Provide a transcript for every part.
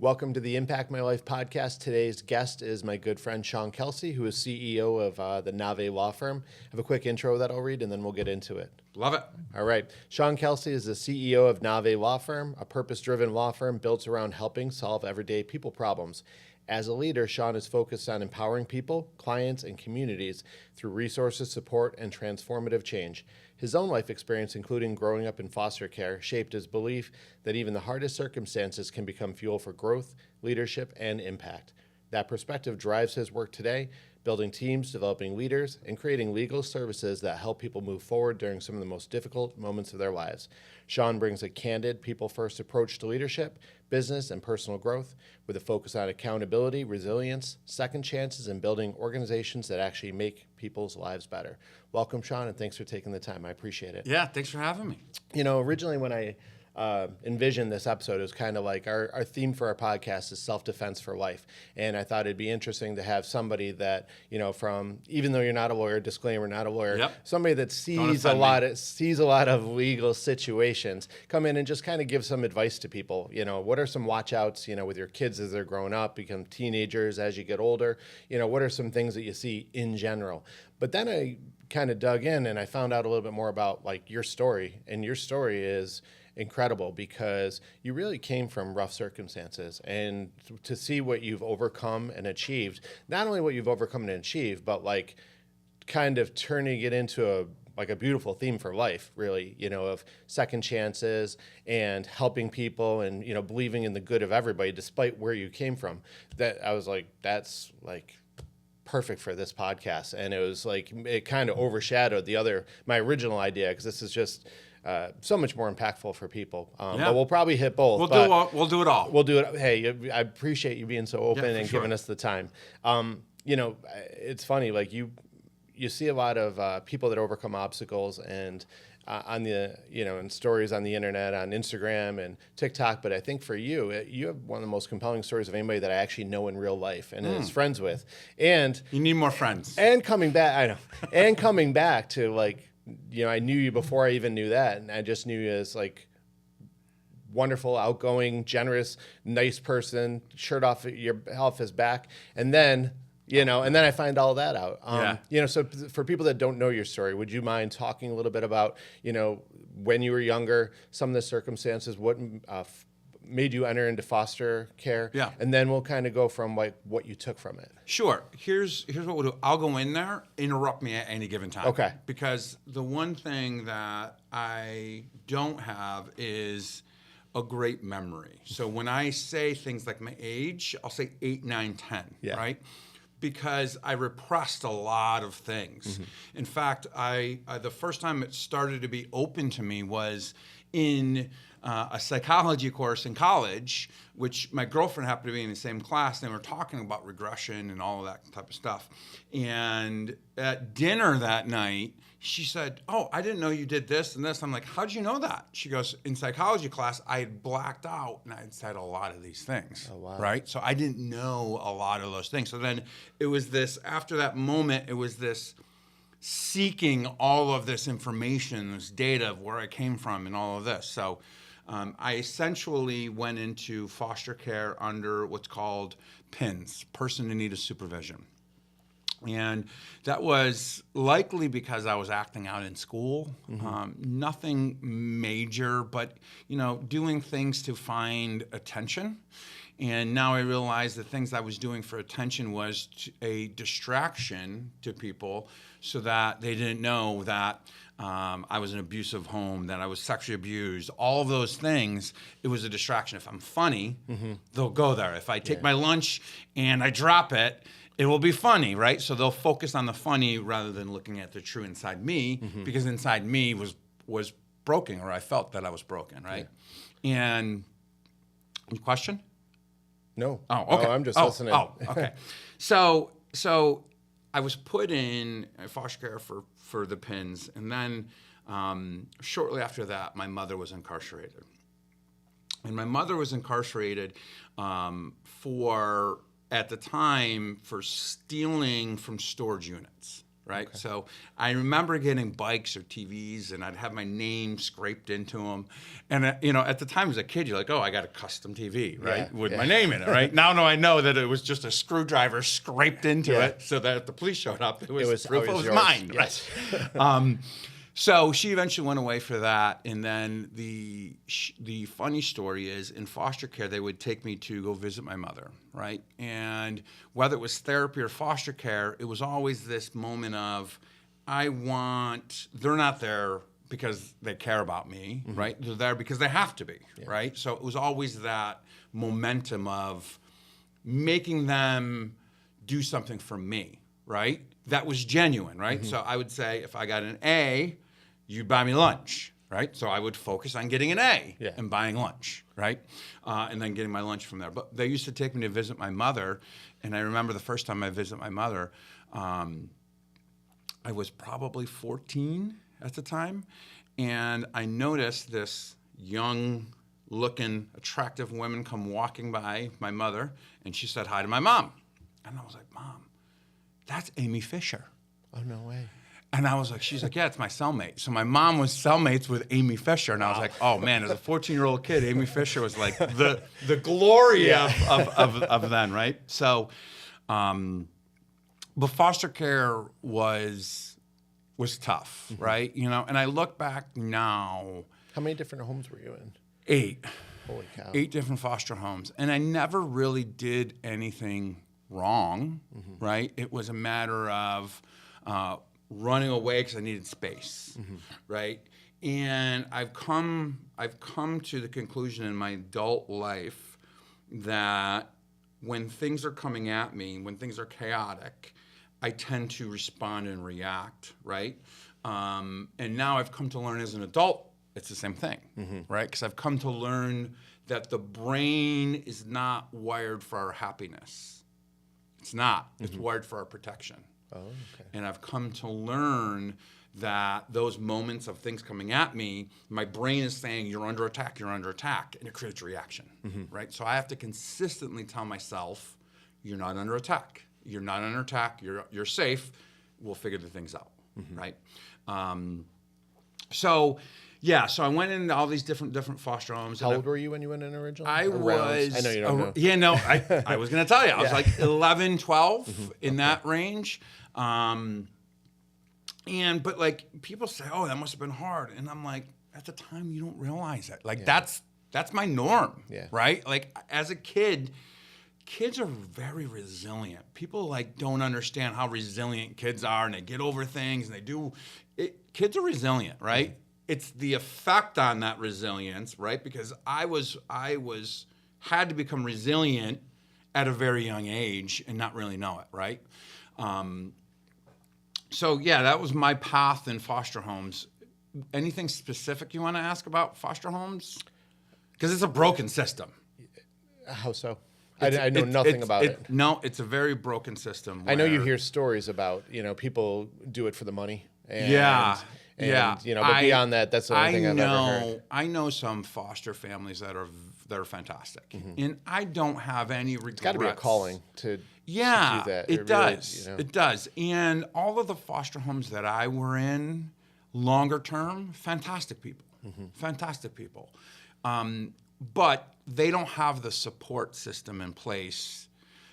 Welcome to the Impact My Life podcast. Today's guest is my good friend Sean Kelsey, who is CEO of the Nave Law Firm. I have a quick intro that I'll read, and then we'll get into it. Love it. All right. Sean Kelsey is the CEO of Nave Law Firm, a purpose-driven law firm built around helping solve everyday people problems. As a leader, Sean is focused on empowering people, clients, and communities through resources, support, and transformative change. His own life experience, including growing up in foster care, shaped his belief that even the hardest circumstances can become fuel for growth, leadership, and impact. That perspective drives his work today, building teams, developing leaders, and creating legal services that help people move forward during some of the most difficult moments of their lives. Sean brings a candid, people-first approach to leadership, business, and personal growth, with a focus on accountability, resilience, second chances, and building organizations that actually make people's lives better. Welcome, Sean, and thanks for taking the time. I appreciate it. Yeah, thanks for having me. You know, originally when I envisioned this episode, it was kind of like our theme for our podcast is self-defense for life. And I thought it'd be interesting to have somebody that, you know, from, even though you're not a lawyer, disclaimer, not a lawyer, somebody that sees a lot of legal situations come in and just kind of give some advice to people. You know, what are some watch outs, you know, with your kids as they're growing up, become teenagers as you get older? You know, what are some things that you see in general? But then I kind of dug in and I found out a little bit more about like your story, and your story is incredible because you really came from rough circumstances, and to see what you've overcome and achieved, not only what you've overcome and achieved, but like kind of turning it into a beautiful theme for life, really, you know, of second chances and helping people and, you know, believing in the good of everybody despite where you came from. That I was like, that's like perfect for this podcast. And it was like, it kind of overshadowed my original idea, because this is just so much more impactful for people. But we'll probably hit both. We'll do it all. We'll do it. Hey, I appreciate you being so open and giving us the time. You know, it's funny, like you see a lot of people that overcome obstacles and on the, you know, in stories on the internet, on Instagram and TikTok. But I think for you, you have one of the most compelling stories of anybody that I actually know in real life and is friends with. And you need more friends. And coming back, I know, and coming back to like, you know, I knew you before I even knew that. And I just knew you as like wonderful, outgoing, generous, nice person, shirt off his back. And then, you know, and then I find all that out. You know, so for people that don't know your story, would you mind talking a little bit about, you know, when you were younger, some of the circumstances, what made you enter into foster care? Yeah. And then we'll kind of go from like what you took from it. Sure. Here's what we'll do. I'll go in there, interrupt me at any given time. Okay. Because the one thing that I don't have is a great memory. So when I say things like my age, I'll say 8, 9, 10, right? Because I repressed a lot of things. Mm-hmm. In fact, the first time it started to be open to me was in a psychology course in college, which my girlfriend happened to be in the same class, and they were talking about regression and all of that type of stuff. And at dinner that night, she said, "Oh, I didn't know you did this and this." I'm like, "How'd you know that?" She goes, "In psychology class, I had blacked out and I had said a lot of these things." Oh, wow. Right? So I didn't know a lot of those things. So then it was this, after that moment, it was this seeking all of this information, this data of where I came from and all of this. So I essentially went into foster care under what's called PINS, Person in Need of Supervision. And that was likely because I was acting out in school. Nothing major, but, you know, doing things to find attention. And now I realize the things I was doing for attention was a distraction to people so that they didn't know that I was in an abusive home, that I was sexually abused, all of those things. It was a distraction. If I'm funny, they'll go there. If I take my lunch and I drop it, it will be funny, right? So they'll focus on the funny rather than looking at the true inside me, because inside me was broken, or I felt that I was broken, right? Yeah. And question? No. Oh, okay. Oh, I'm just listening. Oh, okay. So I was put in foster care for the PINS, and then shortly after that, my mother was incarcerated. And my mother was incarcerated at the time, for stealing from storage units, right? Okay. So I remember getting bikes or TVs, and I'd have my name scraped into them. And, at the time as a kid, you're like, oh, I got a custom TV, right? With my name in it, right? Now I know that it was just a screwdriver scraped into it so that if the police showed up, it was proof it was mine, yes. right? So she eventually went away for that, and then the funny story is, in foster care, they would take me to go visit my mother, right? And whether it was therapy or foster care, it was always this moment of, they're not there because they care about me, right? They're there because they have to be, right? So it was always that momentum of making them do something for me, right? That was genuine, right? So I would say, if I got an A, you'd buy me lunch, right? So I would focus on getting an A and buying lunch, right? And then getting my lunch from there. But they used to take me to visit my mother, and I remember the first time I visited my mother, I was probably 14 at the time, and I noticed this young-looking, attractive woman come walking by my mother, and she said hi to my mom. And I was like, Mom, that's Amy Fisher. Oh, no way. And I was like, she's like, yeah, it's my cellmate. So my mom was cellmates with Amy Fisher. And I was like, oh, man, as a 14-year-old kid, Amy Fisher was like the glory of then, right? So, but foster care was tough, right? And I look back now. How many different homes were you in? 8. Holy cow. 8 different foster homes. And I never really did anything wrong, right? It was a matter of running away because I needed space, right? And I've come to the conclusion in my adult life that when things are coming at me, when things are chaotic, I tend to respond and react, right? And now I've come to learn as an adult, it's the same thing, right? Because I've come to learn that the brain is not wired for our happiness. It's not. It's wired for our protection. Oh, okay. And I've come to learn that those moments of things coming at me, my brain is saying, you're under attack, and it creates a reaction, right? So I have to consistently tell myself, you're not under attack. You're not under attack. You're safe. We'll figure the things out, right? So I went into all these different foster homes. How old were you when you went in originally? I was. I know you don't know. Yeah, no, I was going to tell you. I was like 11, 12, in that range. But like people say, oh, that must have been hard. And I'm like, at the time, you don't realize it. Like that's my norm, right? Like as a kid, kids are very resilient. People like don't understand how resilient kids are, and they get over things, and they do. Kids are resilient, right? It's the effect on that resilience, right? Because I had to become resilient at a very young age and not really know it, right? That was my path in foster homes. Anything specific you want to ask about foster homes? Because it's a broken system. How so? I know nothing about it. No, it's a very broken system. I know you hear stories about, people do it for the money. And, but beyond that, that's the only thing I've ever heard. I know some foster families that are fantastic, and I don't have any regrets. It's got to be a calling to do that. It does. Really, It does. And all of the foster homes that I were in, longer term, fantastic people, fantastic people. But they don't have the support system in place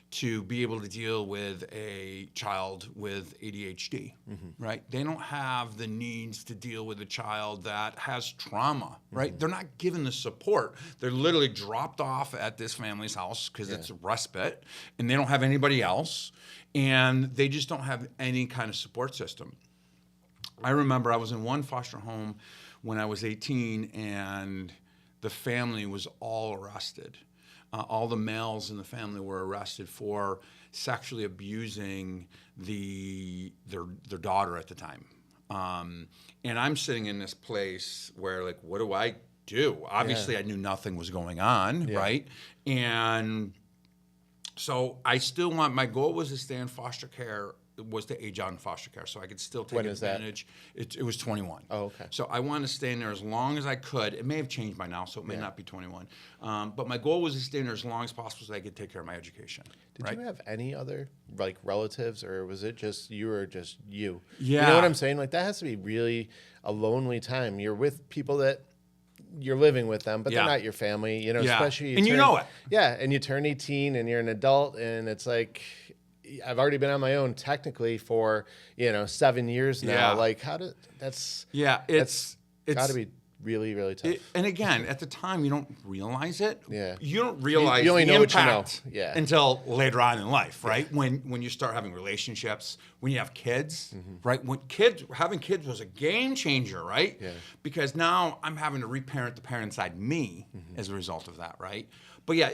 to be able to deal with a child with ADHD, right? They don't have the needs to deal with a child that has trauma, right? They're not given the support. They're literally dropped off at this family's house because it's a respite, and they don't have anybody else, and they just don't have any kind of support system. I remember I was in one foster home when I was 18, and the family was all arrested. All the males in the family were arrested for sexually abusing their daughter at the time. And I'm sitting in this place where, like, what do I do? Obviously, I knew nothing was going on, right? And so my goal was to stay in foster care was the age out in foster care, so I could still take When is that? advantage. It was 21. Oh, okay. So I wanted to stay in there as long as I could. It may have changed by now, so it may not be 21. But my goal was to stay in there as long as possible so I could take care of my education. Did you have any other like relatives, or was it just you were just you? Yeah. You know what I'm saying? Like that has to be really a lonely time. You're with people that you're living with them, but they're not your family, you know, especially you know it. Yeah, and you turn 18 and you're an adult, and it's like I've already been on my own technically for, 7 years now. Yeah. Like it's got to be really, really tough. And again, at the time, you don't realize it. Yeah. You don't realize you only the know impact what you know. Yeah. until later on in life, right? When you start having relationships, when you have kids, right? Having kids was a game changer, right? Yeah. Because now I'm having to reparent the parent inside me as a result of that, right? But yeah,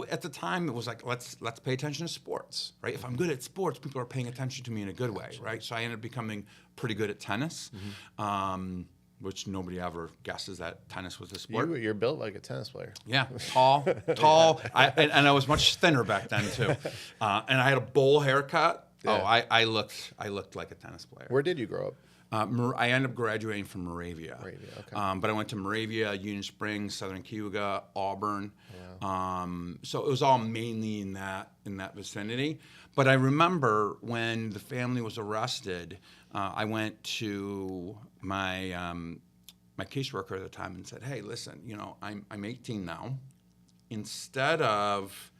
at the time it was like let's pay attention to sports, right? If I'm good at sports, people are paying attention to me in a good way, right? So I ended up becoming pretty good at tennis. Which nobody ever guesses that tennis was a sport. You're built like a tennis player. Yeah, tall. And I was much thinner back then too. And I had a bowl haircut. Yeah. I looked like a tennis player. Where did you grow up? I ended up graduating from Moravia. Okay. But I went to Moravia, Union Springs, Southern Cayuga, Auburn. So it was all mainly in that vicinity. But I remember when the family was arrested, I went to my my caseworker at the time and said, "Hey, listen, I'm 18 now. Instead of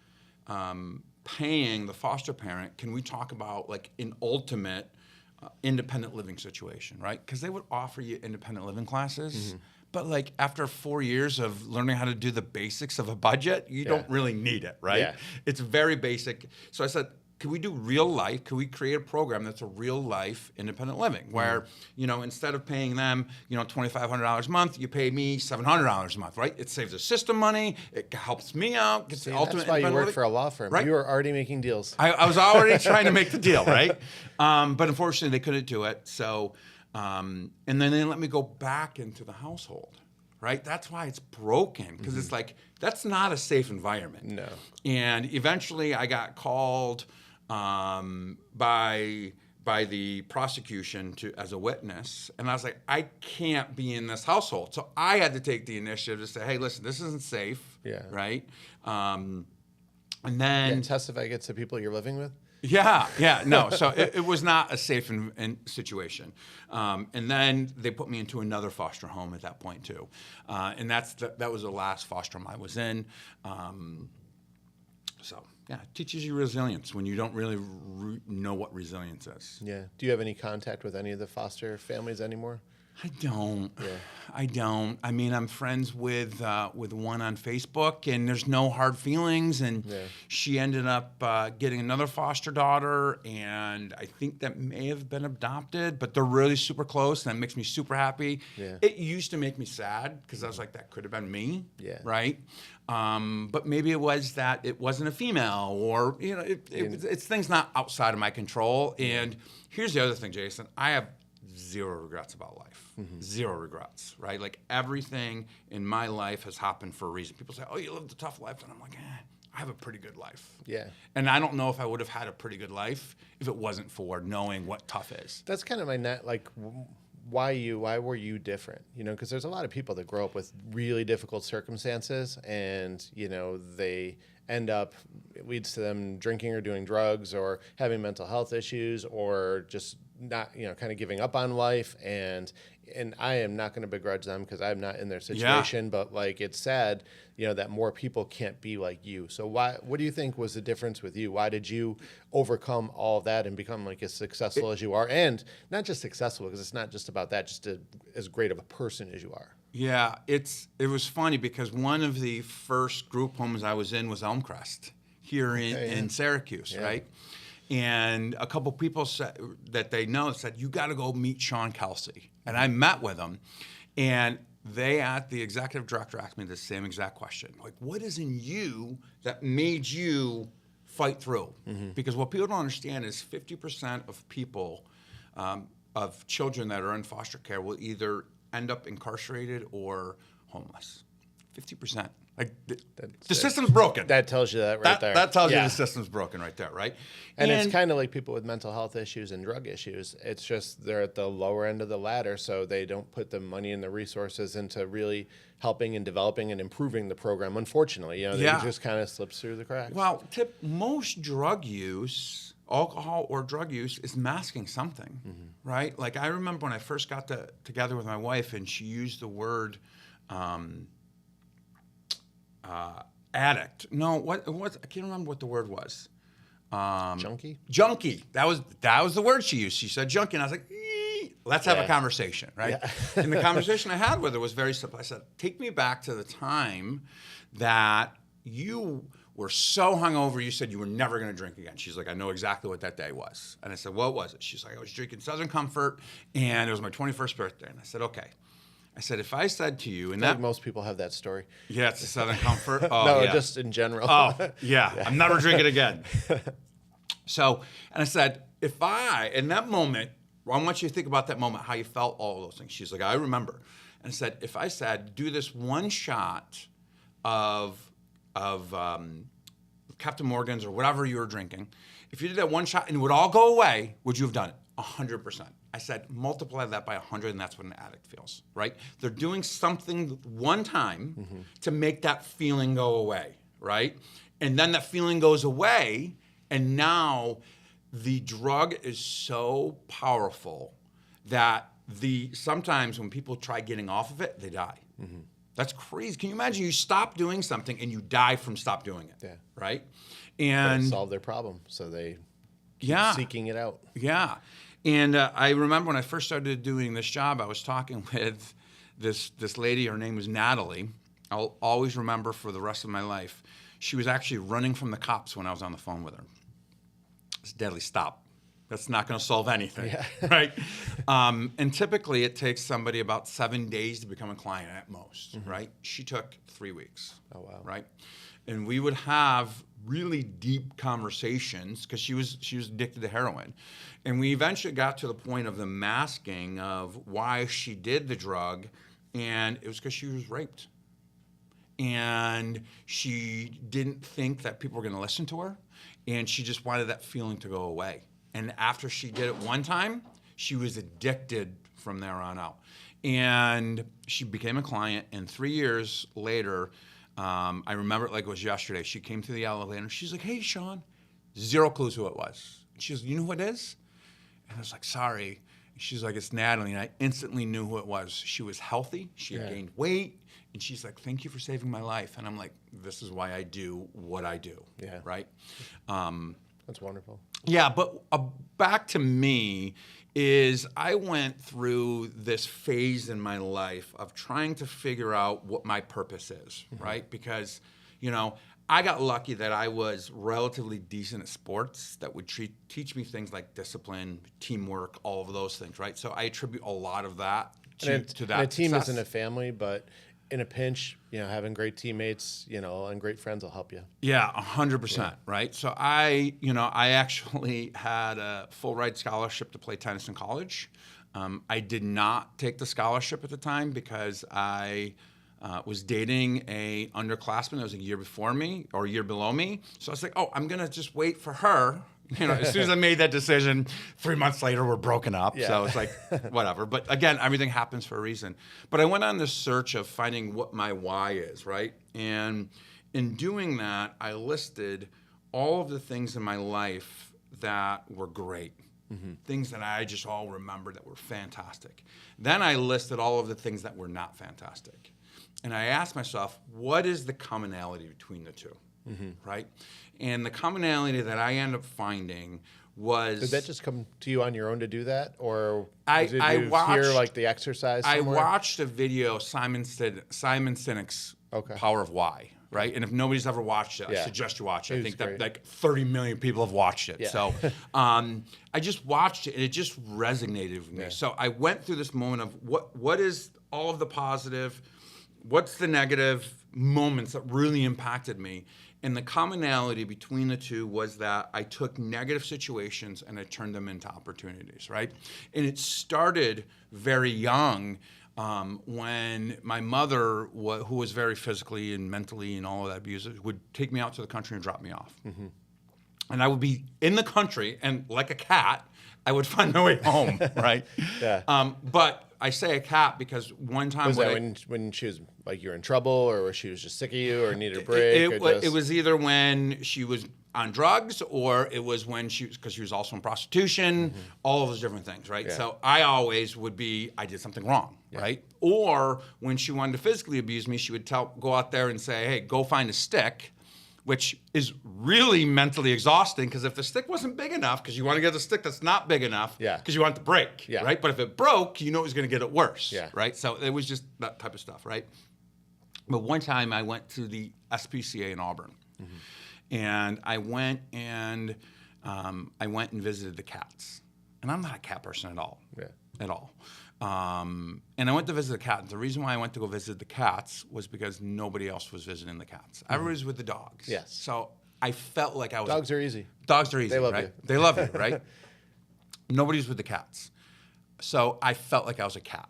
paying the foster parent, can we talk about like an ultimate independent living situation, right? Because they would offer you independent living classes." But like after 4 years of learning how to do the basics of a budget, you don't really need it, right? Yeah. It's very basic. So I said, can we do real life? Can we create a program that's a real life independent living where, instead of paying them, $2,500 a month, you pay me $700 a month, right? It saves the system money. It helps me out. Gets the ultimate That's why you work living. for a law firm. Right? You were already making deals. I was already trying to make the deal, right? But unfortunately, they couldn't do it. So, and then they let me go back into the household, right? That's why it's broken, because it's like, that's not a safe environment. No. And eventually I got called by the prosecution as a witness, and I was like, I can't be in this household. So I had to take the initiative to say, hey, listen, this isn't safe, right? And then testify against the people you're living with. No. So it was not a safe situation. And then they put me into another foster home at that point too, and that was the last foster home I was in. So yeah, it teaches you resilience when you don't really know what resilience is. Yeah. Do you have any contact with any of the foster families anymore? I don't. Yeah. I don't. I mean, I'm friends with one on Facebook, and there's no hard feelings. And she ended up getting another foster daughter, and I think that may have been adopted, but they're really super close, and that makes me super happy. Yeah. It used to make me sad because I was like, that could have been me. Yeah. Right. But maybe it was that it wasn't a female, or it's things not outside of my control. And here's the other thing, Jason. I have zero regrets about life. Zero regrets, right? Like everything in my life has happened for a reason. People say, oh, you lived a tough life. And I'm like, I have a pretty good life. Yeah. And I don't know if I would have had a pretty good life if it wasn't for knowing what tough is. That's kind of my net, like, why were you different? Because there's a lot of people that grow up with really difficult circumstances, and, they end up, it leads to them drinking or doing drugs or having mental health issues, or just not, kind of giving up on life. And I am not going to begrudge them because I'm not in their situation, but like, it's sad, that more people can't be like you. So what do you think was the difference with you? Why did you overcome all of that and become like as successful as you are? And not just successful, because it's not just about that, just as great of a person as you are. Yeah, it was funny because one of the first group homes I was in was Elmcrest here in Syracuse, right? And a couple people said that they know said, you got to go meet Sean Kelsey. And I met with him, and the executive director asked me the same exact question. Like, what is in you that made you fight through? Because what people don't understand is 50% of people, of children that are in foster care will either end up incarcerated or homeless. 50%. Like the system's broken. That tells you that right there. That tells you the system's broken right there, right? And it's kind of like people with mental health issues and drug issues. It's just they're at the lower end of the ladder, so they don't put the money and the resources into really helping and developing and improving the program. Unfortunately, it just kind of slips through the cracks. Well, most drug use, alcohol or drug use, is masking something, right? Like I remember when I first got together with my wife, and she used the word addict. No, what I can't remember what the word was. Junkie? Junkie. That was the word she used. She said junkie, and I was like, let's have a conversation, right? Yeah. And the conversation I had with her was very simple. I said, take me back to the time that you were so hungover, you said you were never going to drink again. She's like, I know exactly what that day was. And I said, what was it? She's like, I was drinking Southern Comfort, and it was my 21st birthday. And I said, okay. I said, if I said to you, and I feel like most people have that story. Yeah, it's a Southern Comfort. Oh, no, yeah. Just in general. Oh, yeah. I'm never drinking again. So, and I said, in that moment, I want you to think about that moment, how you felt, all of those things. She's like, I remember. And I said, if I said, do this one shot of Captain Morgan's or whatever you were drinking, if you did that one shot and it would all go away, would you have done it? 100%. I said, multiply that by 100, and that's what an addict feels, right? They're doing something one time to make that feeling go away, right? And then that feeling goes away, and now the drug is so powerful that sometimes when people try getting off of it, they die. That's crazy. Can you imagine you stop doing something and you die from stop doing it? Yeah. Right? And solve their problem, so they keep seeking it out. Yeah. And I remember when I first started doing this job, I was talking with this lady. Her name was Natalie. I'll always remember for the rest of my life. She was actually running from the cops when I was on the phone with her. It's deadly stop. That's not going to solve anything, right? And typically it takes somebody about 7 days to become a client at most, right? She took 3 weeks. Oh, wow. Right? And we would have really deep conversations because she was addicted to heroin. And we eventually got to the point of the masking of why she did the drug, and it was because she was raped. And she didn't think that people were going to listen to her, and she just wanted that feeling to go away. And after she did it one time, she was addicted from there on out. And she became a client, and 3 years later, I remember it like it was yesterday. She came through the elevator, and she's like, hey, Sean. Zero clues who it was. And she goes, you know who it is? And I was like, sorry. And she's like, it's Natalie. And I instantly knew who it was. She was healthy. She had gained weight. And she's like, thank you for saving my life. And I'm like, this is why I do what I do. Yeah. Right? That's wonderful. Yeah, but back to me is I went through this phase in my life of trying to figure out what my purpose is, right? Because, I got lucky that I was relatively decent at sports that would teach me things like discipline, teamwork, all of those things, right? So I attribute a lot of that to that. And a team success. isn't a family, but in a pinch, having great teammates, and great friends will help you. Yeah, 100%, right? So I actually had a full ride scholarship to play tennis in college. I did not take the scholarship at the time because I was dating a underclassman that was a year before me or a year below me. So I was like, oh, I'm going to just wait for her. As soon as I made that decision, 3 months later, we're broken up. Yeah. So it's like, whatever. But again, everything happens for a reason. But I went on this search of finding what my why is, right? And in doing that, I listed all of the things in my life that were great. Things that I just all remember that were fantastic. Then I listed all of the things that were not fantastic. And I asked myself, what is the commonality between the two, right? And the commonality that I ended up finding was... Did that just come to you on your own to do that? Or did you hear like the exercise somewhere? I watched a video, Simon Sinek's Power of Why, right? And if nobody's ever watched it, I suggest you watch it. I think that like 30 million people have watched it. Yeah. So I just watched it, and it just resonated with me. Yeah. So I went through this moment of what is all of the positive, what's the negative moments that really impacted me. And the commonality between the two was that I took negative situations and I turned them into opportunities, right? And it started very young. when my mother, who was very physically and mentally and all of that abusive, would take me out to the country and drop me off. Mm-hmm. And I would be in the country, and like a cat, I would find my way home, right? Yeah. But I say a cat because one time... Was that when she was, like, you were in trouble, or she was just sick of you, or needed a break? It was either when she was on drugs, or it was when because she was also in prostitution, all of those different things, right? Yeah. So I always would be, I did something wrong, right? Or when she wanted to physically abuse me, she would go out there and say, hey, go find a stick, which is really mentally exhausting, because if the stick wasn't big enough, because you want to get a stick that's not big enough, because you want it to break, right? But if it broke, you know it was going to get it worse, right? So it was just that type of stuff, right? But one time I went to the SPCA in Auburn, and I went and visited the cats, and I'm not a cat person at all, at all. And I went to visit the cat. The reason why I went to go visit the cats was because nobody else was visiting the cats. Everybody's with the dogs. Yes. So I felt like I was... Dogs are easy. Dogs are easy, They love right? you. They love you, right? Nobody's with the cats. So I felt like I was a cat,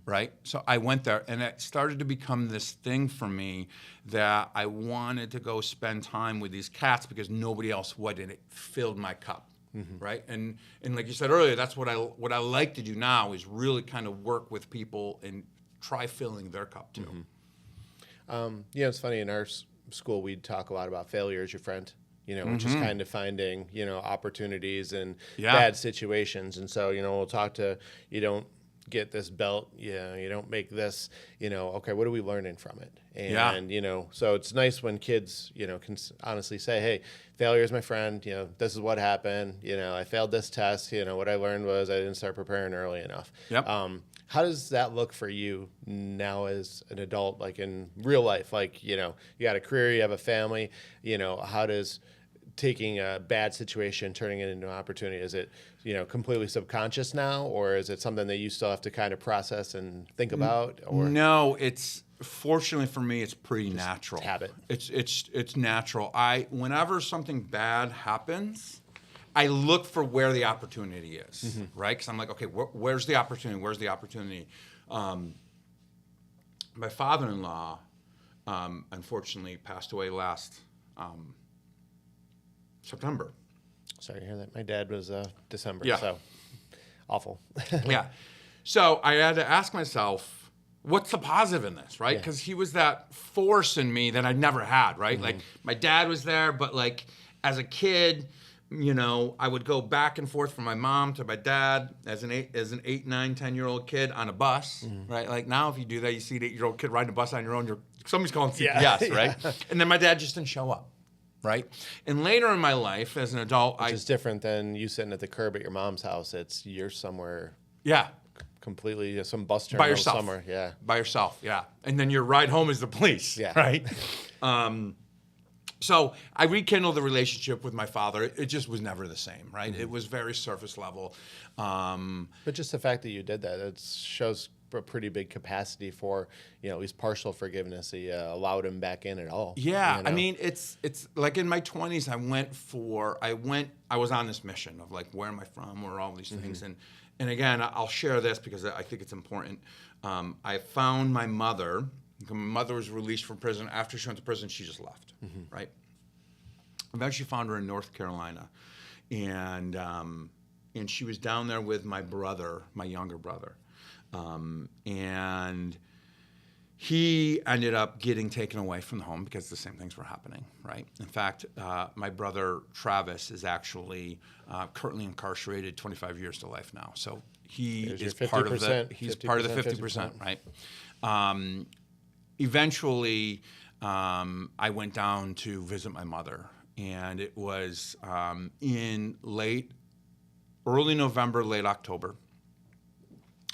right? So I went there, and it started to become this thing for me that I wanted to go spend time with these cats because nobody else would, and it filled my cup. Right, and like you said earlier, that's what I like to do now is really kind of work with people and try filling their cup too. It's funny, in our school we'd talk a lot about failure as your friend, which is kind of finding opportunities in bad situations. And so we'll talk to, you don't get this belt, you don't make this, okay, what are we learning from it? And so it's nice when kids can honestly say, hey, failure is my friend, this is what happened, I failed this test, what I learned was I didn't start preparing early enough. How does that look for you now as an adult, like in real life? Like, you got a career, you have a family, how does taking a bad situation, turning it into an opportunity, is it, completely subconscious now, or is it something that you still have to kind of process and think about? Or no, fortunately for me, it's pretty natural. Habit. It's natural. Whenever something bad happens, I look for where the opportunity is, right? Because I'm like, okay, where's the opportunity? Where's the opportunity? My father-in-law, unfortunately, passed away last September. Sorry to hear that. My dad was December, so awful. So I had to ask myself, what's the positive in this, right? Because he was that force in me that I never had, right? Like, my dad was there, but like as a kid, I would go back and forth from my mom to my dad as an 8, 9, 10-year-old kid on a bus, right? Like now, if you do that, you see an 8-year-old kid riding a bus on your own, somebody's calling CPS, right? And then my dad just didn't show up. Right? And later in my life, as an adult, Which is different than you sitting at the curb at your mom's house. It's you're somewhere. Completely, some bus terminal by yourself. Somewhere. By yourself, And then your ride home is the police, right? So I rekindled the relationship with my father. It just was never the same, right? It was very surface level. But just the fact that you did that, it shows a pretty big capacity for, at least partial forgiveness. That you allowed him back in at all. I mean, it's like in my 20s, I was on this mission of like, where am I from? Where are all these things? And again, I'll share this because I think it's important. I found my mother. My mother was released from prison. After she went to prison, she just left, right? Eventually found her in North Carolina. And she was down there with my brother, my younger brother. And he ended up getting taken away from the home because the same things were happening, right? In fact, my brother Travis is actually currently incarcerated 25 years to life now. So he is part of the 50%, right? Eventually, I went down to visit my mother, and it was in early November, late October.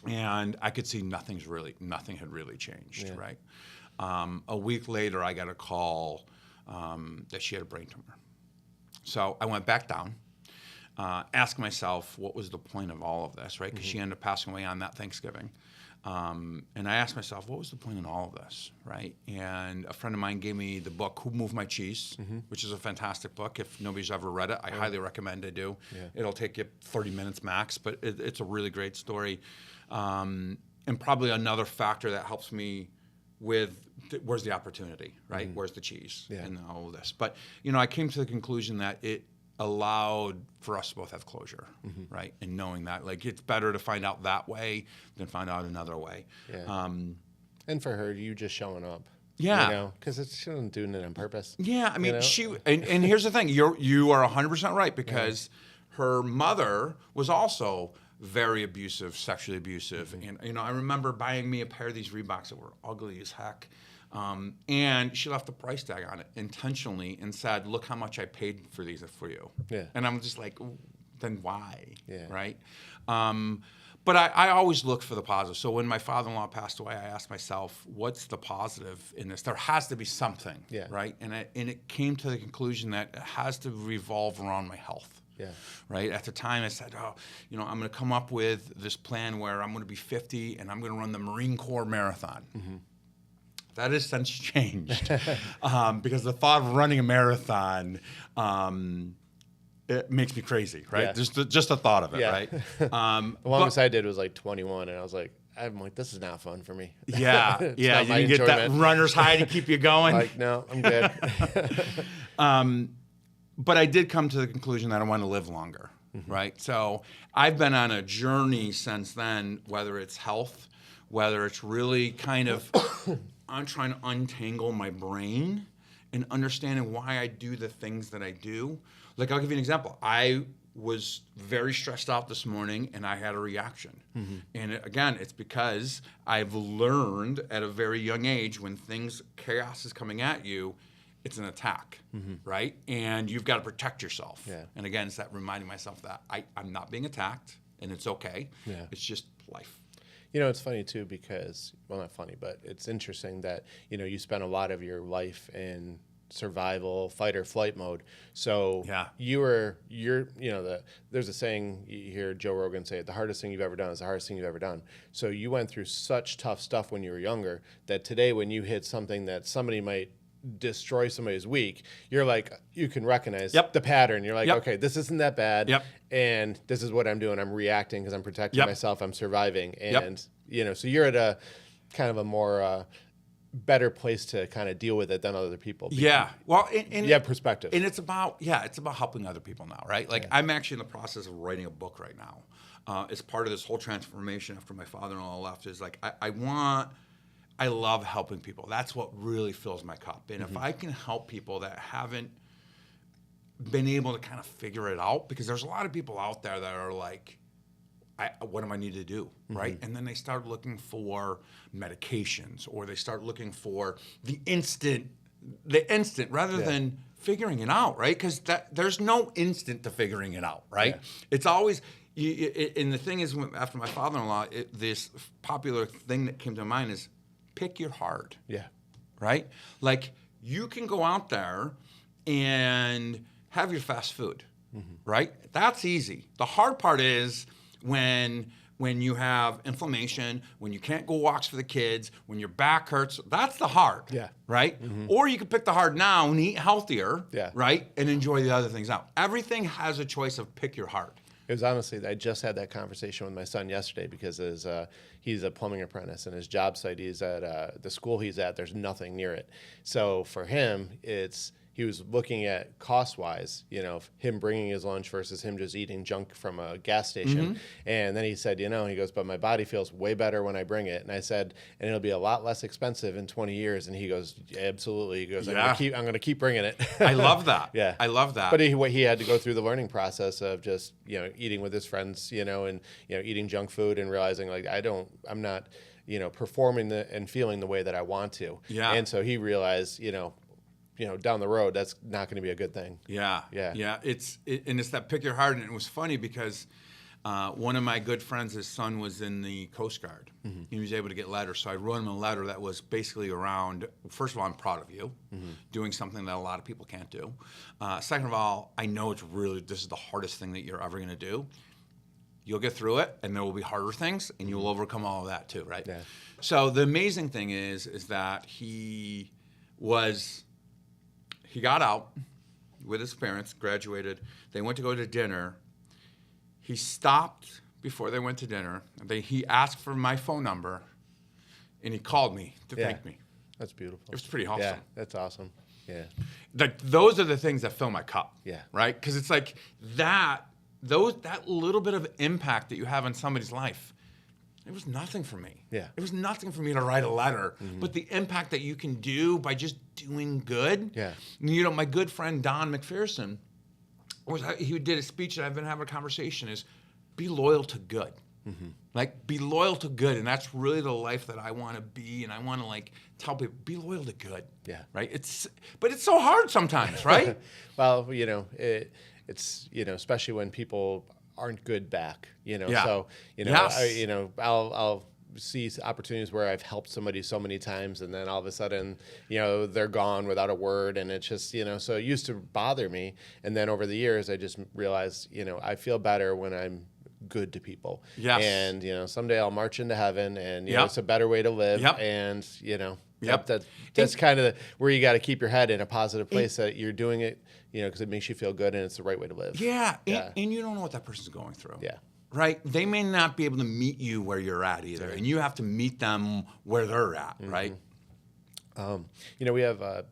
And I could see nothing had really changed, right? A week later, I got a call that she had a brain tumor. So I went back down, asked myself, what was the point of all of this, right? Because she ended up passing away on that Thanksgiving. And I asked myself, what was the point in all of this, right? And a friend of mine gave me the book, Who Moved My Cheese, which is a fantastic book. If nobody's ever read it, I highly recommend it do. It'll take you 30 minutes max, but it's a really great story. And and probably another factor that helps me with where's the opportunity, right? Where's the cheese and all of this. But, I came to the conclusion that it allowed for us to both have closure, right? And knowing that, like, it's better to find out that way than find out another way. Yeah. And for her, you just showing up. Yeah. Because she wasn't doing it on purpose. Yeah, I mean, and here's the thing. You are 100% right, because her mother was also very abusive, sexually abusive. And, I remember buying me a pair of these Reeboks that were ugly as heck. And she left the price tag on it intentionally and said, look how much I paid for these for you. Yeah. And I'm just like, then why? Yeah. Right? But I always look for the positive. So when my father-in-law passed away, I asked myself, what's the positive in this? There has to be something, right? And it came to the conclusion that it has to revolve around my health. Yeah. Right. At the time, I said, I'm going to come up with this plan where I'm going to be 50 and I'm going to run the Marine Corps Marathon. That has since changed because the thought of running a marathon, it makes me crazy, right? Yeah. Just the thought of it, right? The longest I did was like 21, and I was like, this is not fun for me. Yeah, you can get that runner's high to keep you going. Like, no, I'm good. But I did come to the conclusion that I want to live longer, right? So I've been on a journey since then, whether it's health, whether it's really kind of I'm trying to untangle my brain and understanding why I do the things that I do. Like, I'll give you an example. I was very stressed out this morning, and I had a reaction. And again, it's because I've learned at a very young age when chaos is coming at you, it's an attack, right? And you've got to protect yourself. Yeah. And again, it's that reminding myself that I'm not being attacked, and it's okay. Yeah. It's just life. It's funny, too, because, well, not funny, but it's interesting that, you spent a lot of your life in survival, fight or flight mode. So there's a saying you hear Joe Rogan say it, the hardest thing you've ever done is the hardest thing you've ever done. So you went through such tough stuff when you were younger that today when you hit something that somebody might destroy somebody's week, you're like, you can recognize the pattern. You're like, okay, this isn't that bad. And this is what I'm doing. I'm reacting because I'm protecting myself. I'm surviving. And, so you're at a kind of a more better place to kind of deal with it than other people. Yeah. Well, and you have perspective. And it's about helping other people now, right? Like I'm actually in the process of writing a book right now. As part of this whole transformation after my father-in-law left is like, I love helping people. That's what really fills my cup. And if I can help people that haven't been able to kind of figure it out, because there's a lot of people out there that are like, what do I need to do, right? And then they start looking for medications, or they start looking for the instant rather than figuring it out, right? Because there's no instant to figuring it out, right? Yeah. It's always, and the thing is, after my father-in-law, this popular thing that came to mind is pick your hard. Yeah. Right? Like, you can go out there and have your fast food, right? That's easy. The hard part is when you have inflammation, when you can't go walks for the kids, when your back hurts, that's the hard, right? Or you can pick the hard now and eat healthier, right? And enjoy the other things out. Everything has a choice of pick your hard. It was honestly, I just had that conversation with my son yesterday because he's a plumbing apprentice, and his job site, he's at the school he's at, there's nothing near it. So for him, he was looking at cost-wise, him bringing his lunch versus him just eating junk from a gas station. And then he said, he goes, but my body feels way better when I bring it. And I said, and it'll be a lot less expensive in 20 years. And he goes, absolutely. He goes, I'm going to keep bringing it. I love that. Yeah. I love that. But he had to go through the learning process of just, eating with his friends, and, eating junk food and realizing like, I'm not, performing and feeling the way that I want to. Yeah. And so he realized, down the road, that's not going to be a good thing. Yeah. It's that pick your heart, and it was funny because one of my good friends, his son was in the Coast Guard. He was able to get letters, so I wrote him a letter that was basically around, first of all, I'm proud of you, doing something that a lot of people can't do. Second of all, I know this is the hardest thing that you're ever going to do. You'll get through it, and there will be harder things, and you'll overcome all of that too, right? Yeah. So the amazing thing is that he got out with his parents, graduated. They went to go to dinner. He stopped before they went to dinner, he asked for my phone number, and he called me to thank me. That's beautiful. It was pretty awesome. Yeah, that's awesome. Yeah. Like, those are the things that fill my cup. Yeah. Right? Because it's like that little bit of impact that you have on somebody's life, it was nothing for me. Yeah. It was nothing for me to write a letter. But the impact that you can do by just doing good. Yeah. You know, my good friend Don McPherson, he did a speech that I've been having a conversation is, be loyal to good. Like, be loyal to good. And that's really the life that I want to be. And I want to, like, tell people, be loyal to good. Yeah. Right? But it's so hard sometimes, right? Well, you know, it's, you know, especially when people aren't good back, you know. Yeah. So, you know, Yes. I'll see opportunities where I've helped somebody so many times, and then all of a sudden, you know, they're gone without a word, and it's just, you know, so it used to bother me. And then over the years, I just realized, you know, I feel better when I'm good to people. Yes. And, you know, someday I'll march into heaven, and, you know, Yep. it's a better way to live. Yep. And, you know, Yep. that's kind of where you got to keep your head in a positive place, that you're doing it, you know, because it makes you feel good and it's the right way to live. Yeah. And you don't know what that person's going through. Yeah. Right? They may not be able to meet you where you're at either. And you have to meet them where they're at, right? You know, we have a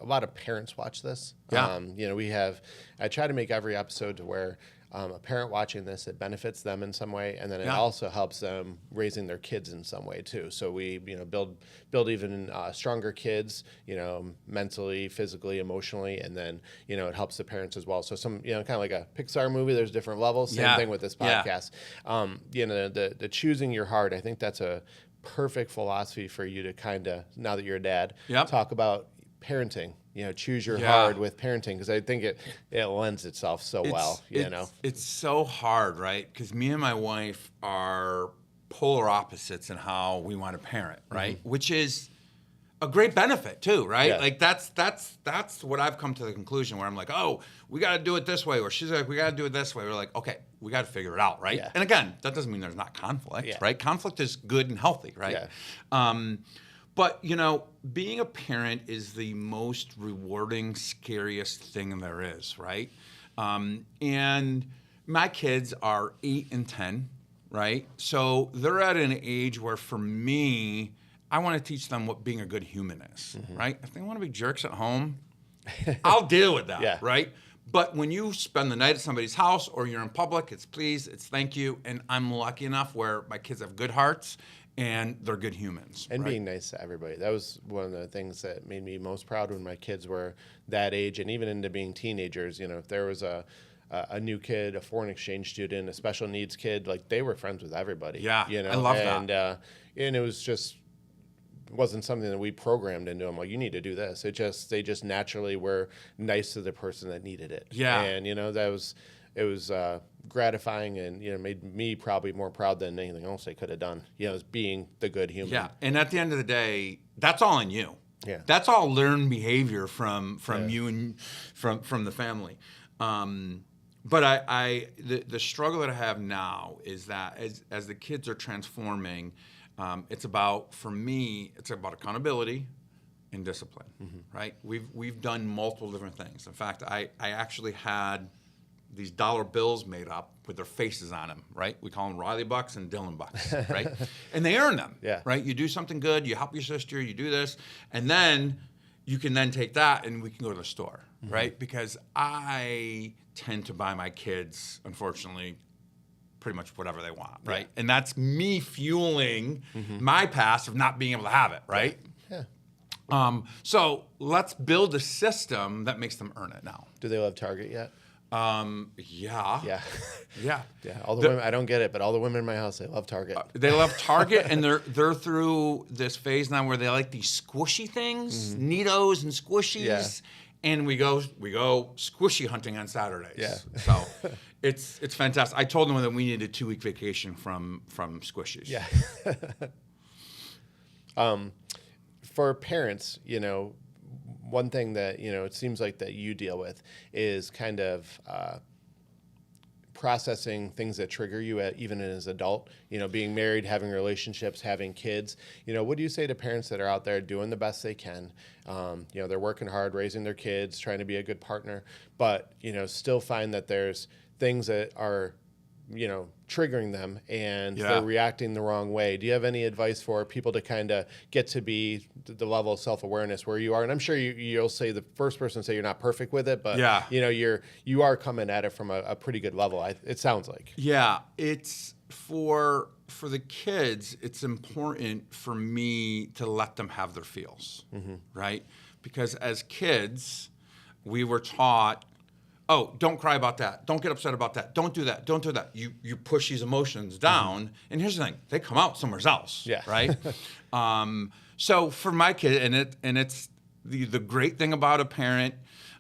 lot of parents watch this. Yeah. You know, I try to make every episode to where a parent watching this, it benefits them in some way, and then it also helps them raising their kids in some way too. So we, you know, build even stronger kids, you know, mentally, physically, emotionally, and then, you know, it helps the parents as well. So some, you know, kind of like a Pixar movie, there's different levels. Same thing with this podcast. You know, the choosing your heart, I think that's a perfect philosophy for you to kind of, now that you're a dad, talk about parenting. You know, choose your hard with parenting, because I think it lends itself so well. You know, it's so hard, right? Because me and my wife are polar opposites in how we want to parent, right? Which is a great benefit too, right? Yeah. Like that's what I've come to the conclusion where I'm like, oh, we got to do it this way, or she's like, we got to do it this way. We're like, okay, we got to figure it out, right? Yeah. And again, that doesn't mean there's not conflict, right? Conflict is good and healthy, right? Yeah. But, you know, being a parent is the most rewarding, scariest thing there is, right? And my kids are 8 and 10, right? So they're at an age where, for me, I want to teach them what being a good human is, right? If they want to be jerks at home, I'll deal with that, right? But when you spend the night at somebody's house or you're in public, it's please, it's thank you. And I'm lucky enough where my kids have good hearts and they're good humans. And being nice to everybody. That was one of the things that made me most proud when my kids were that age, and even into being teenagers. You know, if there was a new kid, a foreign exchange student, a special needs kid, like, they were friends with everybody. Yeah, you know? I love that. And it was just, wasn't something that we programmed into them. Like, you need to do this. They just naturally were nice to the person that needed it. Yeah. And, you know, it was gratifying, and, you know, made me probably more proud than anything else I could have done, you know, as being the good human. Yeah. And at the end of the day, that's all on you. Yeah. That's all learned behavior from you and from the family. But the struggle that I have now is that as the kids are transforming, it's about, for me, it's about accountability and discipline, right? We've done multiple different things. In fact, I actually had these dollar bills made up with their faces on them, right? We call them Riley Bucks and Dylan Bucks, right? And they earn them, right? You do something good, you help your sister, you do this, and then you can then take that and we can go to the store, right? Because I tend to buy my kids, unfortunately, pretty much whatever they want, right? And that's me fueling my past of not being able to have it, right? Yeah. So let's build a system that makes them earn it now. Do they love Target yet? Yeah. Yeah. Yeah. Yeah. All the women, I don't get it, but all the women in my house, they love Target. They love Target, and they're through this phase now where they like these squishy things, Neatos and squishies. Yeah. And we go squishy hunting on Saturdays. Yeah. So it's fantastic. I told them that we needed a 2-week vacation from squishies. Yeah. For parents, you know, one thing that, you know, it seems like that you deal with is kind of processing things that trigger you even as an adult, you know, being married, having relationships, having kids. You know, what do you say to parents that are out there doing the best they can? You know, they're working hard, raising their kids, trying to be a good partner, but, you know, still find that there's things that are triggering them and Yeah. they're reacting the wrong way. Do you have any advice for people to kind of get to be the level of self-awareness where you are? And I'm sure you'll say the first person to say you're not perfect with it, but Yeah. you are coming at it from a pretty good level. It sounds like. Yeah, it's for the kids, it's important for me to let them have their feels, right? Because as kids, we were taught, oh, don't cry about that. Don't get upset about that. Don't do that. Don't do that. You push these emotions down. And here's the thing, they come out somewhere else, Yeah. right? So for my kid, and it's the great thing about a parent,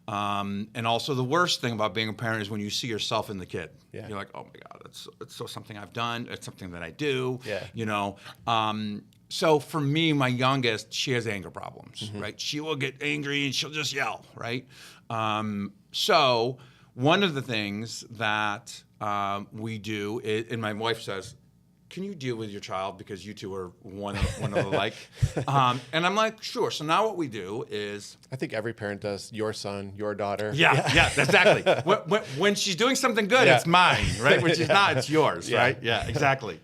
and also the worst thing about being a parent is when you see yourself in the kid. Yeah. You're like, oh my God, it's so something I've done. It's something that I do. Yeah. So for me, my youngest, she has anger problems, right? She will get angry and she'll just yell, right? So one of the things that we do is, and my wife says, can you deal with your child because you two are one of the like? And I'm like, sure. So now what we do is, I think every parent does. Your son, your daughter. yeah, exactly. When she's doing something good, it's mine, right? When she's not, it's yours, right? Yeah, exactly.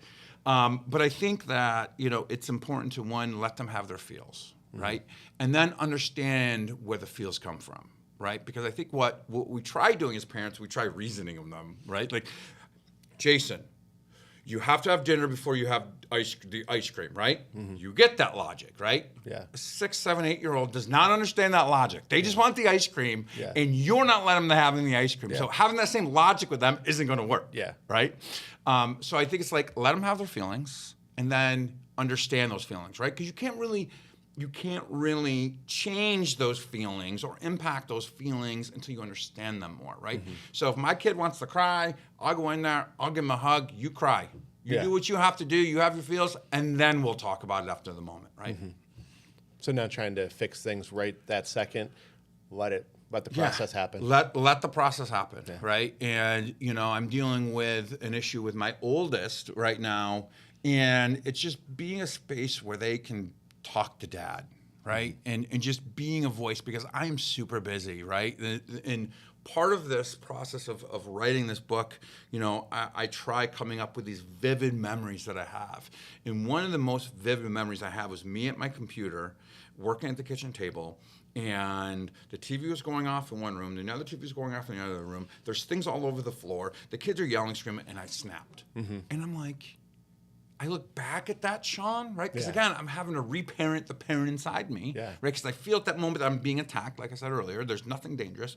But I think that it's important to, one, let them have their feels, right? And then understand where the feels come from, right? Because I think what we try doing as parents, we try reasoning them, right? Like, Jason, you have to have dinner before you have the ice cream, right? You get that logic, right? Yeah. A 6, 7, 8-year-old does not understand that logic. They just want the ice cream, Yeah. and you're not letting them have the ice cream. Yeah. So having that same logic with them isn't going to work. Yeah. Right? So I think it's like, let them have their feelings and then understand those feelings, right? Because you can't really change those feelings or impact those feelings until you understand them more, right? So if my kid wants to cry, I'll go in there, I'll give him a hug, you cry. You do what you have to do, you have your feels, and then we'll talk about it after the moment, right? So not trying to fix things right that second, let the process happen. Let the process happen, right? And I'm dealing with an issue with my oldest right now, and it's just being a space where they can talk to dad, right? And just being a voice, because I am super busy, right? And part of this process of writing this book, I try coming up with these vivid memories that I have. And one of the most vivid memories I have was me at my computer, working at the kitchen table, and the TV was going off in one room, the other TV was going off in the other room. There's things all over the floor. The kids are yelling, screaming, and I snapped. And I'm like, I look back at that, Sean, right? Because again, I'm having to reparent the parent inside me, right? Because I feel at that moment that I'm being attacked. Like I said earlier, there's nothing dangerous.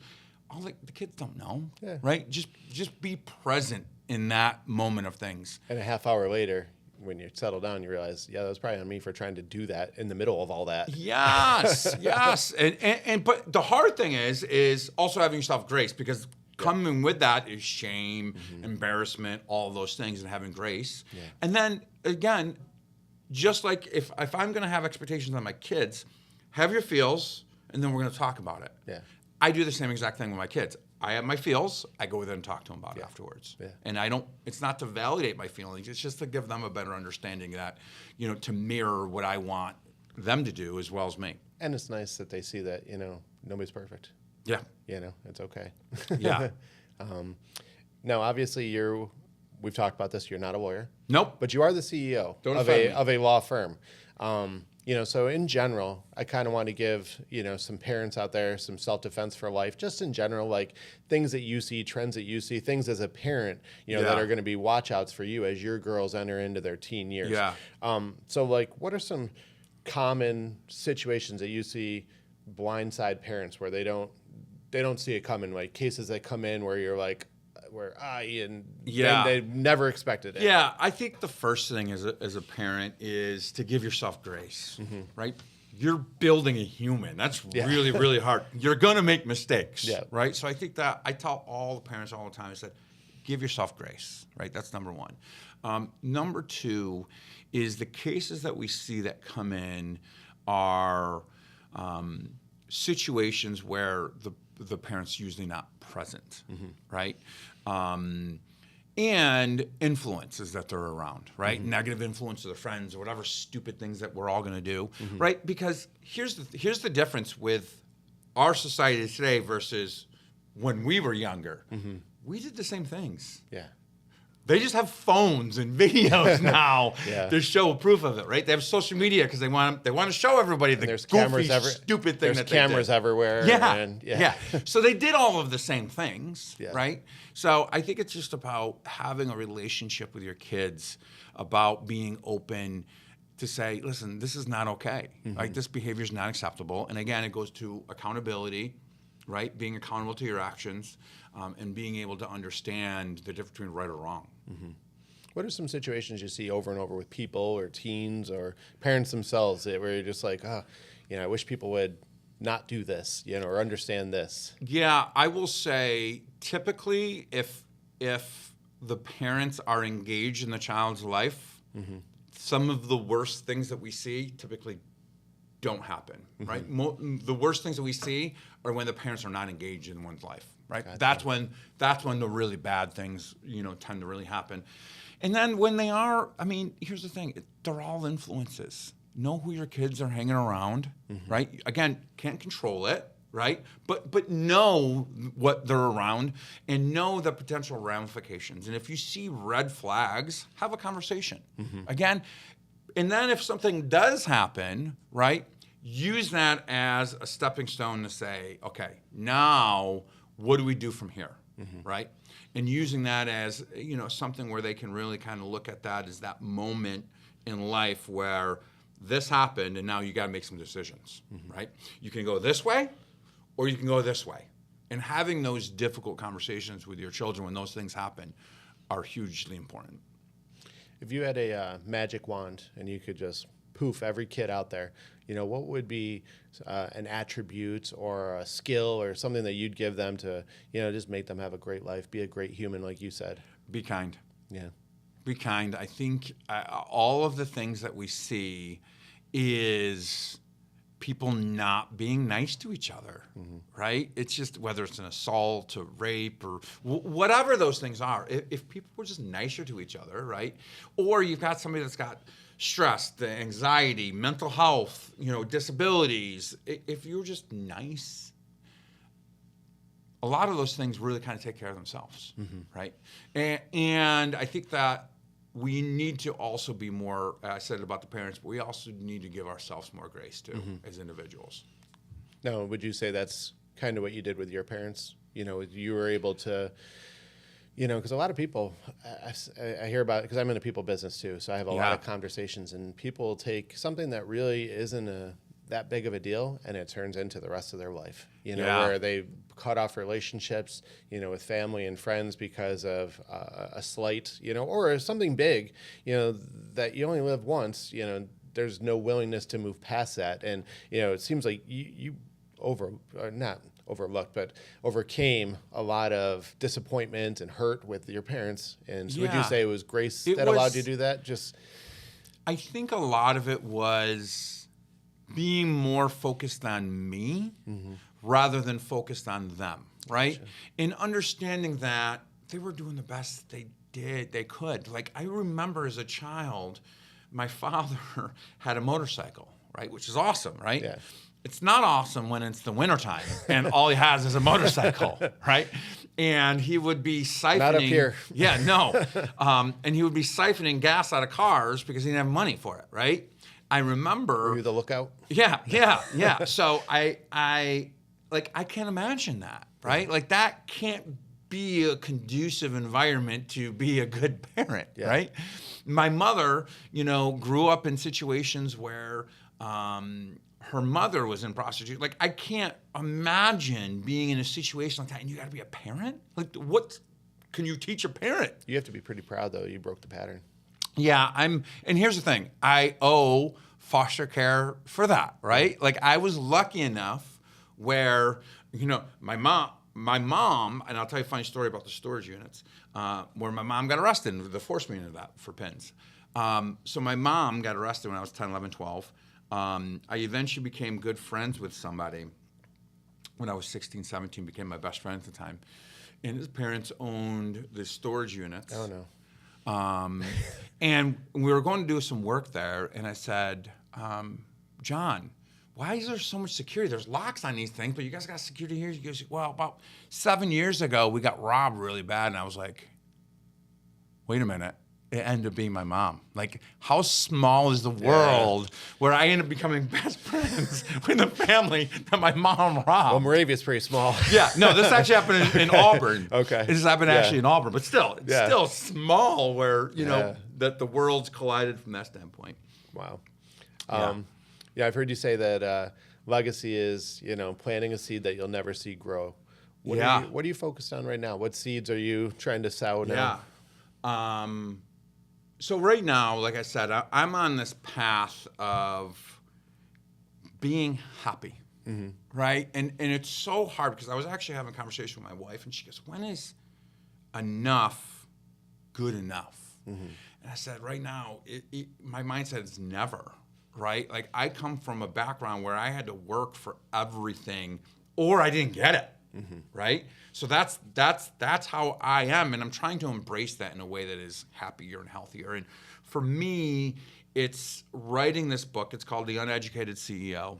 The kids don't know, right? Just be present in that moment of things. And a half hour later, when you settle down, you realize, that was probably on me for trying to do that in the middle of all that. Yes, yes. And but the hard thing is also having yourself grace, because coming with that is shame, embarrassment, all of those things, and having grace. And then again, just like if I'm going to have expectations on my kids, have your feels, and then we're going to talk about it. I do the same exact thing with my kids. I have my feels. I go with them and talk to them about it afterwards. And it's not to validate my feelings. It's just to give them a better understanding that, to mirror what I want them to do as well as me. And it's nice that they see that, nobody's perfect. Yeah. It's okay. Yeah. Now, obviously, we've talked about this, you're not a lawyer. Nope. But you are the CEO of a law firm. So in general, I kind of want to give, some parents out there some self-defense for life, just in general, like things that you see, trends that you see, things as a parent, that are going to be watch-outs for you as your girls enter into their teen years. Yeah. So what are some common situations that you see blindside parents where they don't see it coming, like cases that come in where you're like, they never expected it. Yeah, I think the first thing as a parent is to give yourself grace, right? You're building a human. That's really, really hard. You're going to make mistakes, right? So I think that I tell all the parents all the time, I said, give yourself grace, right? That's number one. Number two is the cases that we see that come in are situations where the parent's usually not present, right? And influences that they're around, right? Negative influence of their friends or whatever stupid things that we're all going to do, right? Because here's the difference with our society today versus when we were younger. We did the same things. Yeah. They just have phones and videos now Yeah. to show proof of it, right? They have social media because they want to show everybody the there's goofy, stupid thing that they did. There's cameras everywhere. Yeah. And, Yeah. So they did all of the same things, Yeah. right? So I think it's just about having a relationship with your kids, about being open to say, listen, this is not okay. Right? This behavior is not acceptable. And again, it goes to accountability, right? Being accountable to your actions, and being able to understand the difference between right or wrong. What are some situations you see over and over with people or teens or parents themselves where you're just like, oh, I wish people would not do this, or understand this? Yeah, I will say typically if the parents are engaged in the child's life, some of the worst things that we see typically don't happen, right? The worst things that we see are when the parents are not engaged in one's life, right? Gotcha. That's when the really bad things, tend to really happen. And then when they are, here's the thing, they're all influences. Know who your kids are hanging around, right? Again, can't control it, right? But know what they're around and know the potential ramifications. And if you see red flags, have a conversation. Again, and then if something does happen, right, use that as a stepping stone to say, okay, now what do we do from here, right? And using that as, something where they can really kind of look at that as that moment in life where this happened and now you got to make some decisions, right? You can go this way or you can go this way. And having those difficult conversations with your children when those things happen are hugely important. If you had a magic wand and you could just poof every kid out there, what would be an attribute or a skill or something that you'd give them to, just make them have a great life, be a great human, like you said? Be kind. Yeah. Be kind. I think all of the things that we see is people not being nice to each other, right? It's just whether it's an assault or rape or whatever those things are. If people were just nicer to each other, right? Or you've got somebody that's got stress, the anxiety, mental health, disabilities. If you're just nice, a lot of those things really kind of take care of themselves, right? And I think that we need to also be more, I said it about the parents, but we also need to give ourselves more grace too, as individuals. Now, would you say that's kind of what you did with your parents? You were able to, because a lot of people, I hear about it because I'm in the people business too. So I have a lot of conversations, and people take something that really isn't that big of a deal, and it turns into the rest of their life, where they cut off relationships, with family and friends because of a slight, or something big, that you only live once, there's no willingness to move past that. And, it seems like you not overlooked, but overcame a lot of disappointment and hurt with your parents. And so would you say it was grace that allowed you to do that? I think a lot of it was being more focused on me rather than focused on them, right? Gotcha. And understanding that they were doing the best they could. Like, I remember as a child, my father had a motorcycle, right? Which is awesome, right? Yeah. It's not awesome when it's the wintertime and all he has is a motorcycle, right? And he would be siphoning. Not up here. Yeah, no. And he would be siphoning gas out of cars because he didn't have money for it, right? I remember. Were you the lookout? Yeah. So I can't imagine that, right? Like, that can't be a conducive environment to be a good parent, right? My mother, grew up in situations where her mother was in prostitution. Like, I can't imagine being in a situation like that, and you got to be a parent? Like, what can you teach a parent? You have to be pretty proud, though. You broke the pattern. Yeah, and here's the thing. I owe foster care for that, right? Like, I was lucky enough where, my mom, and I'll tell you a funny story about the storage units, where my mom got arrested, and they forced me into that for pins. So my mom got arrested when I was 10, 11, 12. I eventually became good friends with somebody when I was 16, 17, became my best friend at the time. And his parents owned the storage units. Oh, no. And we were going to do some work there, and I said, John, why is there so much security? There's locks on these things, but you guys got security here? He goes, well, about 7 years ago, we got robbed really bad. And I was like, wait a minute. It ended up being my mom. Like, how small is the world where I end up becoming best friends with a family that my mom robbed? Well, Moravia's pretty small. Yeah, no, this actually happened in Auburn. Okay. This happened actually in Auburn, but still, it's still small where, that the worlds collided from that standpoint. Wow. I've heard you say that legacy is, planting a seed that you'll never see grow. What are you focused on right now? What seeds are you trying to sow now? So right now, like I said, I'm on this path of being happy, right? And it's so hard because I was actually having a conversation with my wife, and she goes, when is enough good enough? And I said, right now, my mindset is never, right? Like, I come from a background where I had to work for everything or I didn't get it. Right? So that's how I am, and I'm trying to embrace that in a way that is happier and healthier. And for me, it's writing this book. It's called The Uneducated CEO.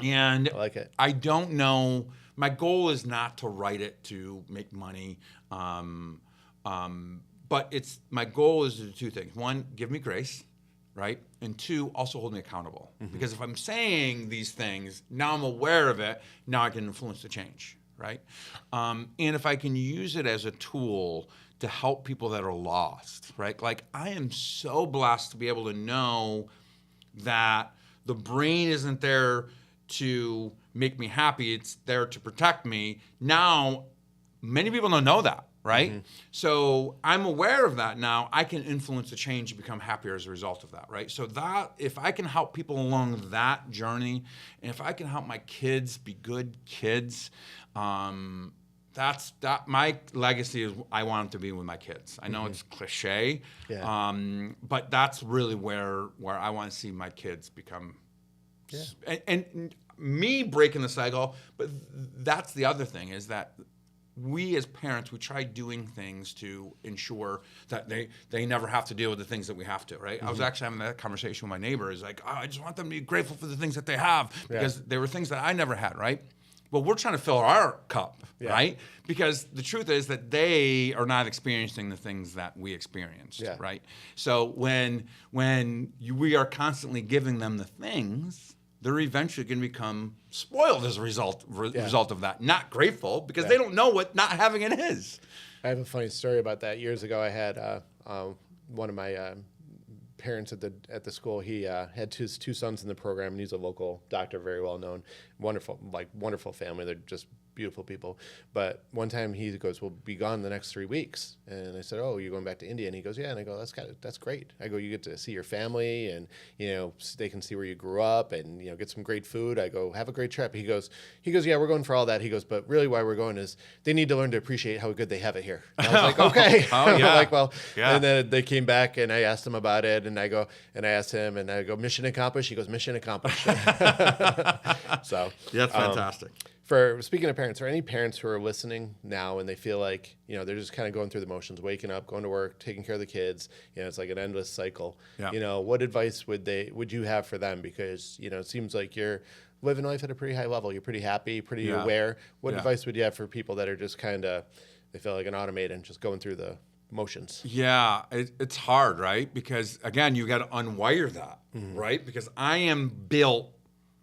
And I like it. I don't know. My goal is not to write it to make money, but my goal is to do two things. One, give me grace. Right? And two, also hold me accountable. Because if I'm saying these things, now I'm aware of it, now I can influence the change, right? And if I can use it as a tool to help people that are lost, right? Like, I am so blessed to be able to know that the brain isn't there to make me happy, it's there to protect me. Now, many people don't know that. Right? So I'm aware of that now. I can influence the change and become happier as a result of that, right? So that if I can help people along that journey, and if I can help my kids be good kids, that's my legacy is I want them to be with my kids. I know it's cliche, but that's really where I want to see my kids become. Yeah. And me breaking the cycle, but that's the other thing is that we as parents, we try doing things to ensure that they never have to deal with the things that we have to, right? I was actually having that conversation with my neighbor. Is like, I just want them to be grateful for the things that they have because there were things that I never had, right? Well, we're trying to fill our cup, right? Because the truth is that they are not experiencing the things that we experienced, right? So when we are constantly giving them the things, they're eventually going to become spoiled as a result of that. Not grateful because they don't know what not having it is. I have a funny story about that. Years ago, I had one of my parents at the school. He had his two sons in the program, and he's a local doctor, very well known, wonderful family. They're just beautiful people. But one time he goes, "We'll be gone the next 3 weeks." And I said, "Oh, you're going back to India?" And he goes, "Yeah." And I go, "That's great." I go, "You get to see your family, and they can see where you grew up, and get some great food." I go, "Have a great trip." He goes, "Yeah, we're going for all that." He goes, "But really, why we're going is they need to learn to appreciate how good they have it here." And I was like, "Okay." And then they came back, and I asked them about it, and I asked him, and I go, "Mission accomplished?" He goes, "Mission accomplished." So that's fantastic. For speaking of parents, are any parents who are listening now and they feel like they're just kind of going through the motions, waking up, going to work, taking care of the kids, it's like an endless cycle. What advice would you have for them? Because it seems like you're living life at a pretty high level. You're pretty happy, pretty aware. What advice would you have for people that are just kind of they feel like an automaton, just going through the motions? Yeah, it's hard, right? Because again, you got to unwire that, right? Because I am built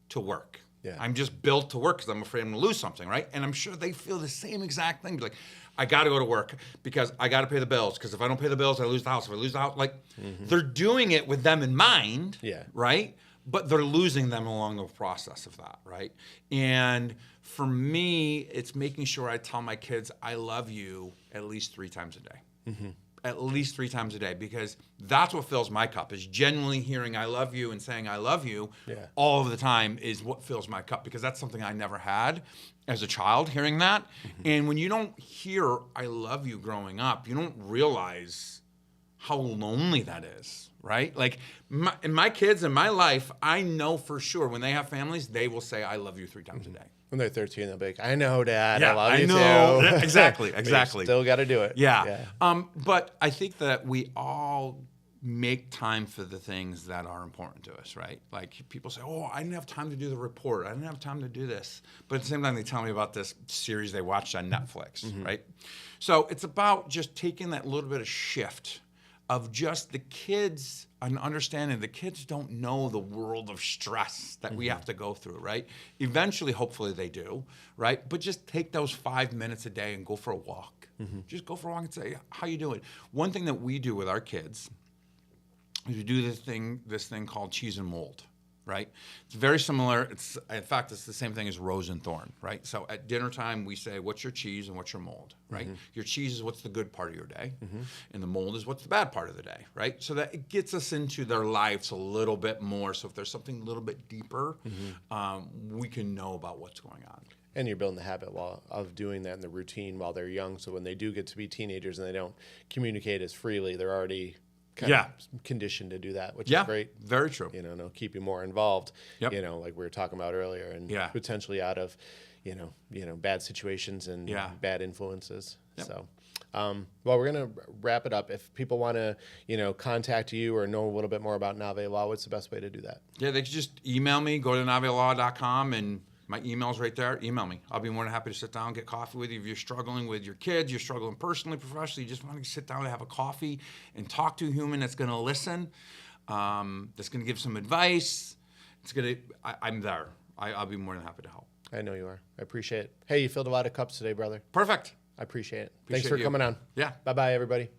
to work. Yeah. I'm just built to work because I'm afraid I'm going to lose something, right? And I'm sure they feel the same exact thing. Be like, I got to go to work because I got to pay the bills. Because if I don't pay the bills, I lose the house. If I lose the house, they're doing it with them in mind, right? But they're losing them along the process of that, right? And for me, it's making sure I tell my kids I love you at least 3 times a day. At least 3 times a day, because that's what fills my cup, is genuinely hearing I love you and saying I love you all of the time is what fills my cup, because that's something I never had as a child, hearing that. And when you don't hear I love you growing up, you don't realize how lonely that is, right? Like my kids in my life, I know for sure when they have families, they will say I love you 3 times a day. When they're 13, they'll be like, "I know, Dad. Yeah, I love you know. too." Exactly. Still got to do it. Yeah. But I think that we all make time for the things that are important to us, right? Like people say, oh, I didn't have time to do the report. I didn't have time to do this. But at the same time, they tell me about this series they watched on Netflix, right? So it's about just taking that little bit of shift of just the kids and understanding the kids don't know the world of stress that we have to go through, right? Eventually, hopefully they do, right? But just take those 5 minutes a day and go for a walk. Just go for a walk and say, how you doing? One thing that we do with our kids is we do this thing called cheese and mold, right? It's very similar. In fact, it's the same thing as rose and thorn, right? So at dinner time, we say, what's your cheese and what's your mold, right? Your cheese is what's the good part of your day, and the mold is what's the bad part of the day, right? So that it gets us into their lives a little bit more. So if there's something a little bit deeper, we can know about what's going on. And you're building the habit of doing that in the routine while they're young. So when they do get to be teenagers and they don't communicate as freely, they're already kind of conditioned to do that, which is great. Very true. You know, and it'll keep you more involved, you know, like we were talking about earlier, and potentially out of, you know, bad situations and bad influences. So, well, we're going to wrap it up. If people want to, you know, contact you or know a little bit more about Nave Law, what's the best way to do that? Yeah, they can just email me, go to navelaw.com, and my email's right there. Email me. I'll be more than happy to sit down, get coffee with you. If you're struggling with your kids, you're struggling personally, professionally, you just want to sit down and have a coffee and talk to a human that's going to listen, that's going to give some advice. I'm there. I'll be more than happy to help. I know you are. I appreciate it. Hey, you filled a lot of cups today, brother. Perfect. I appreciate it. Thanks for coming on. Yeah. Bye-bye, everybody.